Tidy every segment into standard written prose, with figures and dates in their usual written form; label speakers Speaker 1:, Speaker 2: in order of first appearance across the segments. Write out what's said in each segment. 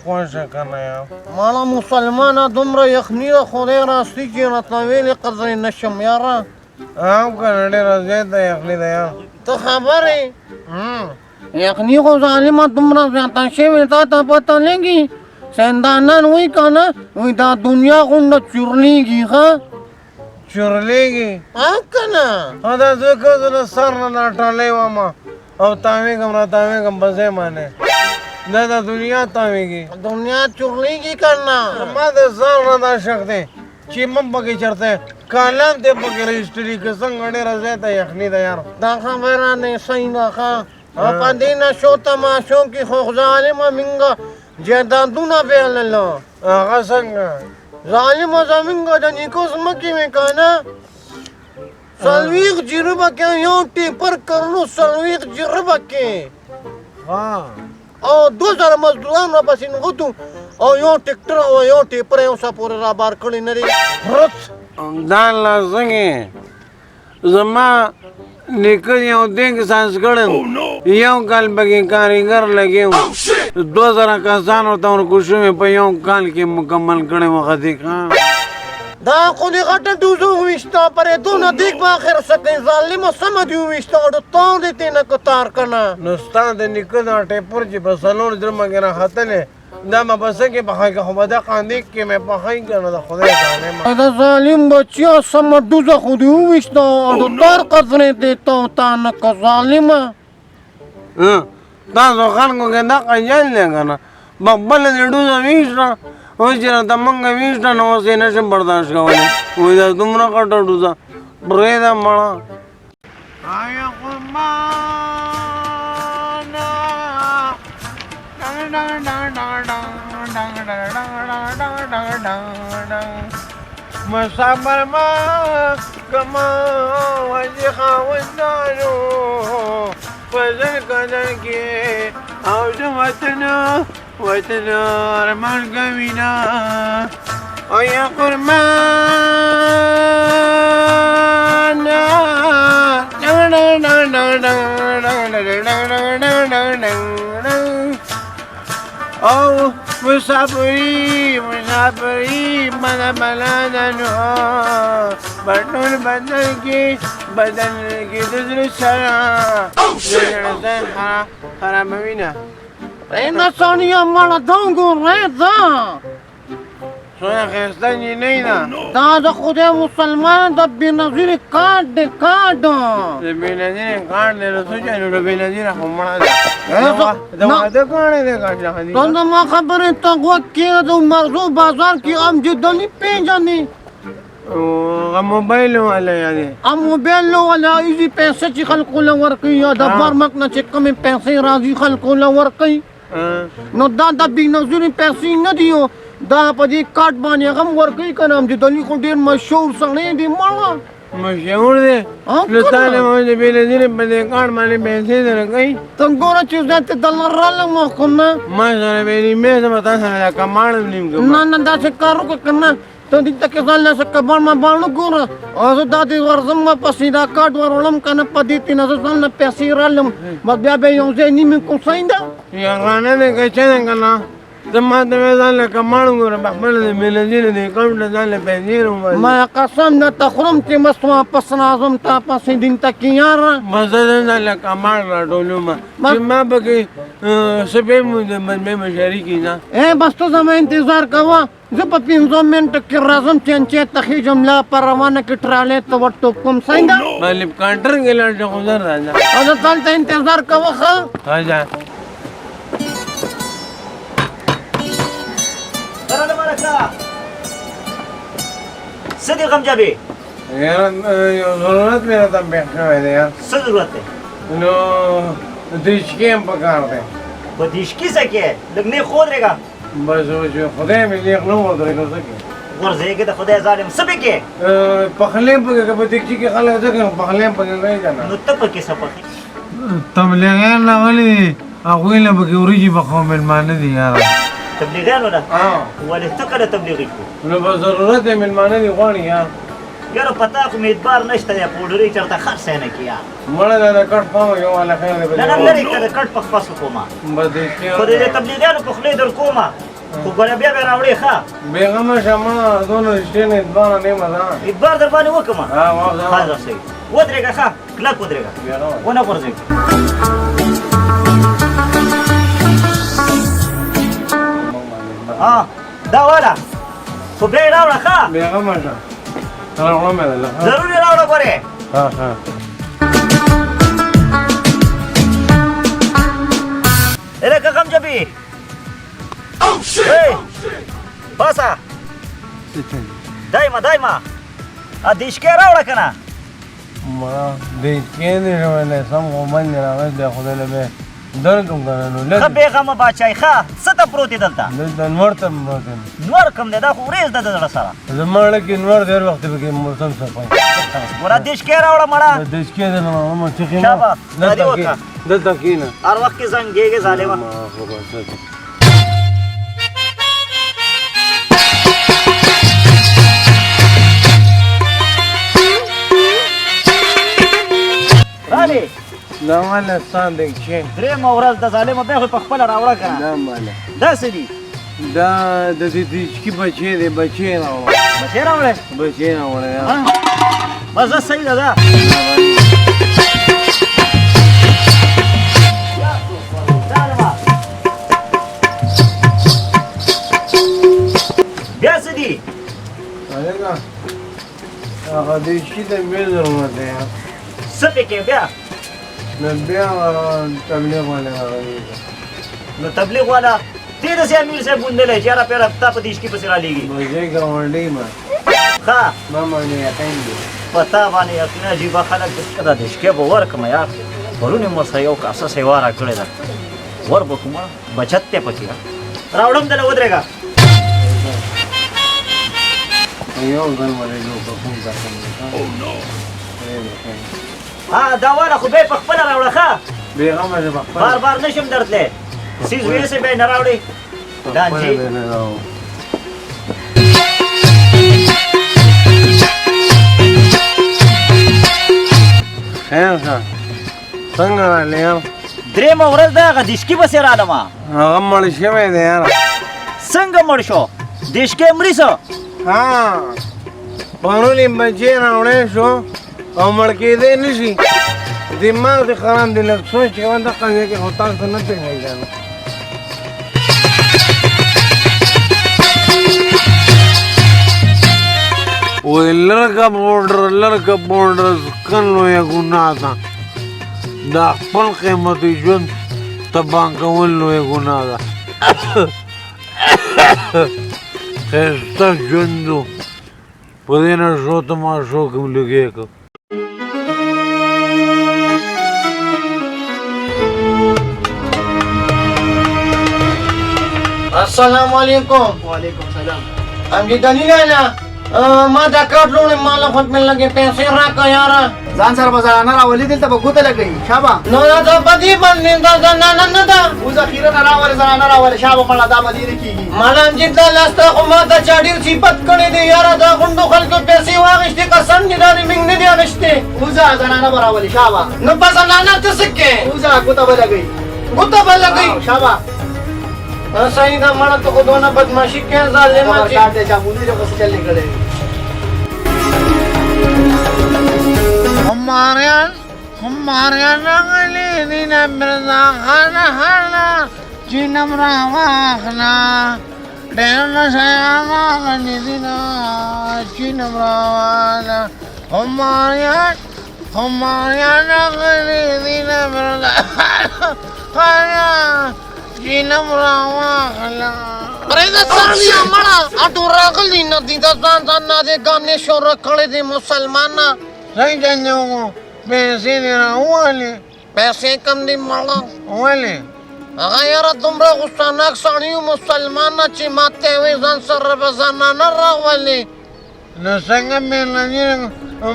Speaker 1: خوشه کنه یا
Speaker 2: مالا مسلمانه دومره یخني ده خدای راستی چې راته ویلې قدرې نشم یاره
Speaker 1: او کنه ډېره زیاته یخني ده یا
Speaker 2: ته خبرې یخني خو ظالمه دومره زیاته شوې تا ته پته لګي سیندانان وایي که نه وایي دا دنیا غونډه چورلېږي ښه
Speaker 1: چورلېږي
Speaker 2: که نه
Speaker 1: دا زه که زه له سر نه ناټالی وم او تاوېږم را تاوېږم په ځای باندې دا د دنیا تاوېږي
Speaker 2: دنیا چورلېږي که نه
Speaker 1: ما د ځان نه دا شک دی چې من پکې چېرته کالم دی پکې رجسټري که څنګه ډېره زیاته یخني ده یار
Speaker 2: دا خبره نه صحیح ده ښه او په دې نشو تماشو کې خو ظالمه مونږ جایدادونه بایلله
Speaker 1: هغه څنګه
Speaker 2: ظالمه زمونږ د نیکو ځمکې مې که نه څلوېښت جریبه کې یو ټیپر کرلو څلوېښت جریبه کې او 2000 مزدوران راپسې نغوتو او یو ټیکټر او یو ټیپر یو څه پورې رابار کړي نه دي
Speaker 1: دا لا څنګه زما نیکه یو دیګ سانس کړی یو کال پکې کاریګر لګی و 2000 کسانو ته ورکوشو مې په یو کال کې مکمل کړی و خدیق
Speaker 2: دا خو دې غټه ډوزو وویشته پرېدونه دیګ به آخر څه کوي ظالمه سمه دې وویشته او د تاو دې تېنه کتار که نه
Speaker 1: نو ستا د نیکه دا ټیپر چې په څلور جرمه کې راختلی دا به په څه کې پخوي که خو به دا قاندیک کې مې پخوي که نه د خدای ظالمه
Speaker 2: د ظالم بچیا سمه ډوزه خو دې وویشته او د تار قدرې دې تو تا نه که ظالمه
Speaker 1: تاسو خلکو کې دا قنجل دی که نه بخپله دې ډوزه ویشته اوس چې راته مونږ ویشته نو اوس یې نشم برداشت کولی وایي دا دومره غټه ډوزه پرېږده مړه آیا قربانه مسافر ما کما وجه خاوندانو فضل قدر کې او د وطن ارمان کوینا او یا قربان او مسافری من بلادنو بطول بدن کی دزر سرا زرزن خرابوینا
Speaker 2: ریده ثانیه مالا دانگو ریده
Speaker 1: سویا خیسته نینی ده
Speaker 2: دا د خدای مسلمان د بېنظیر کارت دی کارت
Speaker 1: د بېنظیر کارت دی نو څه چلو د بېنظیره خو مړه ده د واده کاڼی دی کارت
Speaker 2: ته زما خبرې ته غوږ کښېږده د مغزو بازار کې امجد علي پېژنې
Speaker 1: هغه موبایل والا یادې
Speaker 2: موبایل والا ایزي پیسې چې خلکو له ورکوي یا د برمک نه چې کومې پیسې راځي خلکو له ورکوي نو دا د بېنظیرې پیسې نه دي دا په دې کارت باندې هغه هم ورکوي که نه امجد علي خو ډېر مشهور سړی دی مړه
Speaker 1: مشهور دی نو تا له ما د بېنظیرې په دې کارت باندې پیسې درکوي
Speaker 2: ته ګوره چې زه ته دلر رالم خو نه
Speaker 1: ما سره به نیمې زه به تا سره لکه ماړم نیم که
Speaker 2: نه داسې کار وکړه که نه ته دلته کې ځان له څه کباړ مباړ نه ګوره او زه دا دې ورځم پسې دا کارت وروړم که نه په دې تېنه زه ځان له پیسې رالم بس بیا به یو ځای نیمې کوسۍ ده
Speaker 1: یارانه دی که څه دی که نه ته ما ته مې ځان له کماړ وګوره پخپله د بېنظیرې د اکاونټ نه ځان له پیسې راوباسي
Speaker 2: ما قسم درته خورم چې مست واپس راځم تا پسې دلته کې یاره
Speaker 1: بس زه ځان له کماړ راټولوم چې ما پکې سپی مو د مې شریکي نه
Speaker 2: بس ته زما انتظار کوه زه په 15 منټو کې راځم چینچې ته خېږم لا په روانه کې ټرالۍ ته ورټوپ کوم څنګه
Speaker 1: مالب کانټر کې لاړ شه خو زر راځه
Speaker 2: او زه دلته انتظار کوه ښه
Speaker 1: راځه
Speaker 3: څه دي غمجبې
Speaker 1: یاره یو ضرورت مې راته پېښ شوی دی یار
Speaker 3: څه ضرورت دی
Speaker 1: نو دشکي هم پکار دی
Speaker 3: په دشکي څه کې لږ نه ودرېږه
Speaker 1: بس چې خدای مې لیک نه ودرېږه څه کې
Speaker 3: ورځېږه د خدای ظالم څه پکې
Speaker 1: پخلی پکې که په دکچي کې خلک څه کوي پخلی پکې کوي که نه
Speaker 3: نو ته پکې څه پخې
Speaker 1: تبلیغیان راغلي دي هغوی له پکې وریجې پخوا مېلمانه دي یاره
Speaker 3: تبلیغیانو ده ولې ته کله تبلیغ وکړو
Speaker 1: نو په ضرورت یې مېلمانه دي غواړي یار
Speaker 3: यार पता उम्मीदवार नश्ता या पूडरी चढ़ता खर्च है ना किया
Speaker 1: मड़ा दादा कट पाओ जो वाला खैर दे
Speaker 3: ना लरे करे कट पक पास कोमा
Speaker 1: बदे के
Speaker 3: खुद ये तबलीगान को खले दर कोमा को गरे बिया रावड़ी खा
Speaker 1: बेगम शमा दोनों रिश्ते ने दोनों ने मजा
Speaker 3: इबार दरबानी वो कमा
Speaker 1: हां वाह
Speaker 3: हां सही ودريغا خا كلاك ودريغا وانا برزق دا ولا فبي راولا خا
Speaker 1: बेगम शमा रावड़ा में ला
Speaker 3: ضروري راولا करे
Speaker 1: हां हां
Speaker 3: ايه كم جبي او شيت باسا دايما اديش كي راولا كنا
Speaker 1: मरा देखे नहीं रहे सब मोमन नहीं रहा है देखो ले बे दर्द उनका नो
Speaker 3: خبي غما باشاي خا ستا پروتي دلتا
Speaker 1: ले नवर तम नवर
Speaker 3: نور کم ده دا خو ریز ده دل سره
Speaker 1: زمانه کې نور ډیر وخت به موسم صفای
Speaker 3: ورا دیش کې راوړه مړه
Speaker 1: دیش کې ده نو ما چې
Speaker 3: شابه دادی وکا
Speaker 1: دلته کینه
Speaker 3: هر وخت کې زنګيږي ظالما علي
Speaker 1: دا مال ستاندې چې
Speaker 3: درې مورز د ظالم به خو په خپل راوړه کړه
Speaker 1: دا مال
Speaker 3: دا سدي
Speaker 1: دا د دې چې بچي دی بچي راوړه
Speaker 3: بچی راوړه
Speaker 1: بچي راوړه
Speaker 3: بس دا صحیح ده بیا سدي
Speaker 1: هغه هغه دې چې د میزر ورته
Speaker 3: سپې کې بیا
Speaker 1: نو بیا تبلیغ والا راغی
Speaker 3: نو تبلیغ والا دې د سي امیر صاحب بوندلې چې را پیرا پتا پدیش کې پسرا لېږي
Speaker 1: مزه ګاونډي ما
Speaker 3: ښا
Speaker 1: ما باندې یقین دی
Speaker 3: پتا باندې یقینا عجیب خلک د کدا دیش کې به ورکم یار ورونه مو سره یو کاسه سیوا را کړی دا ور به کومه بچت ته پکې راوړم دل ودرېګا
Speaker 1: یو ځل ولې نو په کوم ځای کې او نو
Speaker 3: ها دا والا خو به په خپل راوړه ښا
Speaker 1: بیغمه ده په
Speaker 3: بار بار نشم درتله سیز وې سه به نه راوړي دا جی
Speaker 1: خیر ښه څنګه راغلی یار
Speaker 3: درې مورز دا غدیشکی بس را لما
Speaker 1: هغه مړ شوی دی یار
Speaker 3: څنګه مړ شو دیشکی مړی سو
Speaker 1: ها پرونی بچی راوړی شو او مړ کېدی نه شي دماغ دې خراب دی لږ سوچ کوه دقه ځای کې خو تاسو نه پوهېږئ کنه وای لرګه بورډر سکن لویه ګناه ده دا خپل قیمتي ژوند تباه کول لویه ګناه ده ښایسته ژوند و په دې نشو تماشو کې م لګې که
Speaker 2: السلام علیکم
Speaker 3: وعلیکم سلام
Speaker 2: امجی دلیل ما دا کارت لوړې ما له خود مې لګې پیسې راکړه یاره
Speaker 4: ځان سره به زنانه راولي دلته به ګوته لګوي شابه
Speaker 2: نو دا په دې باندې دا زنانه نه ده
Speaker 4: اوس اخیره نه راولې زنانه راولې شابه مړه دا به دې نه کېږي
Speaker 2: مالم چې دا لاسته خو ما ته چا ډېر صفت کړی دی یاره دا غونډو خلکو پیسې واخېستې قسم دې دا دې موږ نه دي اخېستې
Speaker 4: اوسه زنانه به راولې شابه
Speaker 2: نو په زنانه ته څه کې
Speaker 4: اوسه ګوته به لګوي
Speaker 2: ګوته به لګوي
Speaker 4: شابه
Speaker 2: صحیح ده مړه ته خو دونه بدماشي کوې ظالمه چې
Speaker 4: کار دی چاپلوسي دې خو څه چل نه کړی
Speaker 2: हमारे रंगली दिन मृदा खाना खाना चिनम रावाखना डेन श्यामा गनी दिन चिनम रावाना हमारे रंगली दिन मृदा खाना चिनम रावाखना अरे दा सालिया मड़ा अटू रगली नदी दा जान दे गाने शोर खड़े दे मुसलमान सही जाने हो पैसे देना वाले पैसे कम दी माला वाले अगर यार तुमरा गुस्सा नाक साड़ियों मुसलमान अच्छी माते हुए जान सर बजाना न रावले न संग में लगी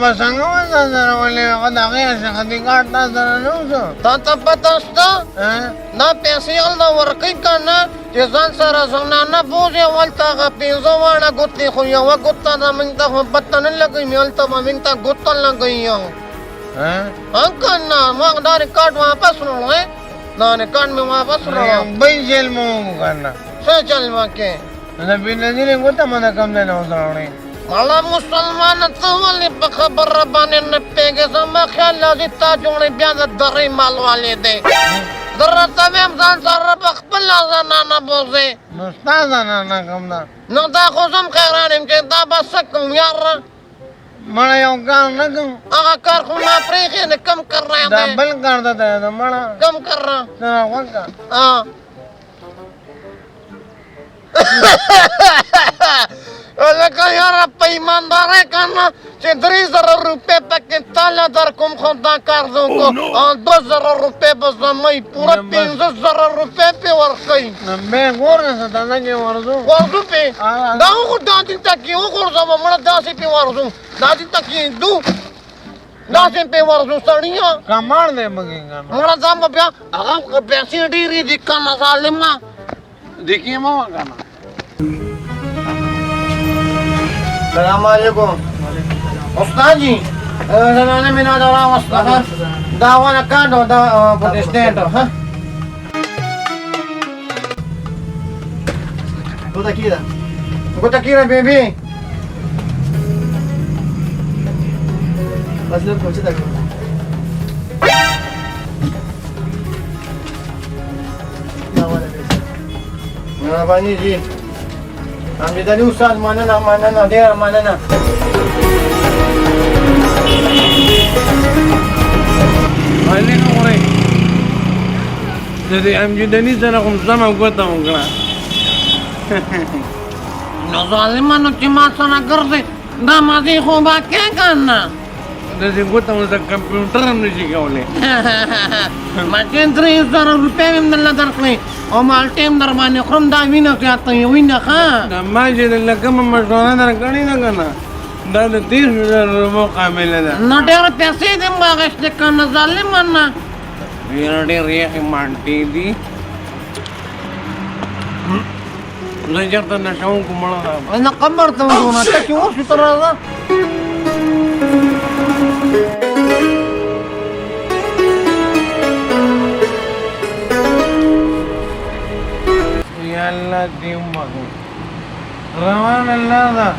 Speaker 2: बसंग में जान वाले अगर आगे ऐसे खदी काटना जरा नो तो ताता पता स्ता ना पैसे अलदा वर्किंग करना Tizan sarasang nanabuzi walta ka pinzawa na guti ko yung wagutan na minta ko batanan lagay mi alta maminta gutan lagay yung. Angkan na mga dari card wapas ro eh. Nani card mi wapas ro.
Speaker 1: Yung baysel mo kana.
Speaker 2: Sa chal make.
Speaker 1: Sabi na nila ko tama na kam na usarone.
Speaker 2: Mala musalman at wali pakabarabanin na pege sa makyala di tajong ribiyan at dari malwali de. Darata mem san sarabak pala sa nanabuzi.
Speaker 1: Mustaza na kam na.
Speaker 2: Nang dako sam karanim kita basak kong yara.
Speaker 1: Mana yung kan na kung
Speaker 2: Akakar ko na preke na kam karra de.
Speaker 1: double karta tayo mana.
Speaker 2: Kam karra.
Speaker 1: Sana wag ka.
Speaker 2: Ala ka yara pa ईमानदार है करना से 3000 रुपए पाकिस्तान दर कुम खुदा कर दूं को 2000 रुपए बस मैं पूरा 3000 रुपए पे वर्कई
Speaker 1: Nambe gorna sa tananya warzo.
Speaker 2: वर्जू पे दाऊ को दादी तक की वो कर सब मरा दासी पे वर्जू दादी तक की दू दासी पे वर्जू सड़िया
Speaker 1: Kamar de maging kan.
Speaker 2: मरा जाम बया आगा पैसे डीरी दिक्का ना सालिमा
Speaker 1: Diki mo kana.
Speaker 2: Assalamualaikum. Ustaz ji, zamaane mein na dawra ustaz. Dawa na kando da protestant ha.
Speaker 4: Tudo aqui, né?
Speaker 2: Gota kira baby.
Speaker 4: Mas não pode dar. Não, olha isso.
Speaker 2: Na bani ji. Amri dani ustaz mana na der mana na.
Speaker 1: Alin ko rin. Jadi amjidani sana kung sama ko tamo kana.
Speaker 2: No zalima no chimasa na garde. Namazi ko ba ke kana.
Speaker 1: Jadi ko tamo sa computer mo sigawle.
Speaker 2: Makin 3000 रुपए में मिलना दर कोई और माल टेम दरबाने खरम दावी ना क्या तो ये ना खा
Speaker 1: Nama jadi lagam masona na kani na kana. Dada 30,000 rupiah kamila da.
Speaker 2: ना डेर पैसे दे मागस ने करना जालिम ना
Speaker 1: Birade riya ki manti di. Lajar ta na shaun kumala.
Speaker 2: ना कमर तो ना तो क्यों सुतरा ना
Speaker 1: Yalla diumago. Rawan Allah da.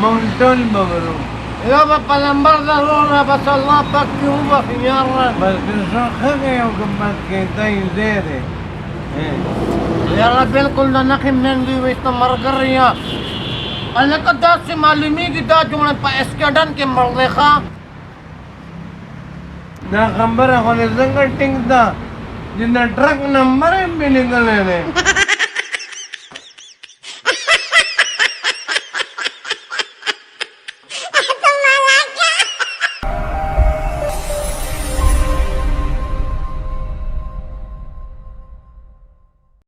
Speaker 1: Montol bagaro.
Speaker 2: या पलंबर जरूर बस अल्लाह पाक क्यों बखियार
Speaker 1: Bas so kage yung kapat kita yung zere.
Speaker 2: यार बिल्कुल ना नखिम नंदी वेस्ट मरगर या अल्लाह का दास से मालूमी की दा जोड़े पा एस्केडन के मरले खा
Speaker 1: Na kambar ako na zangating da. Yung na truck number yung binigala na.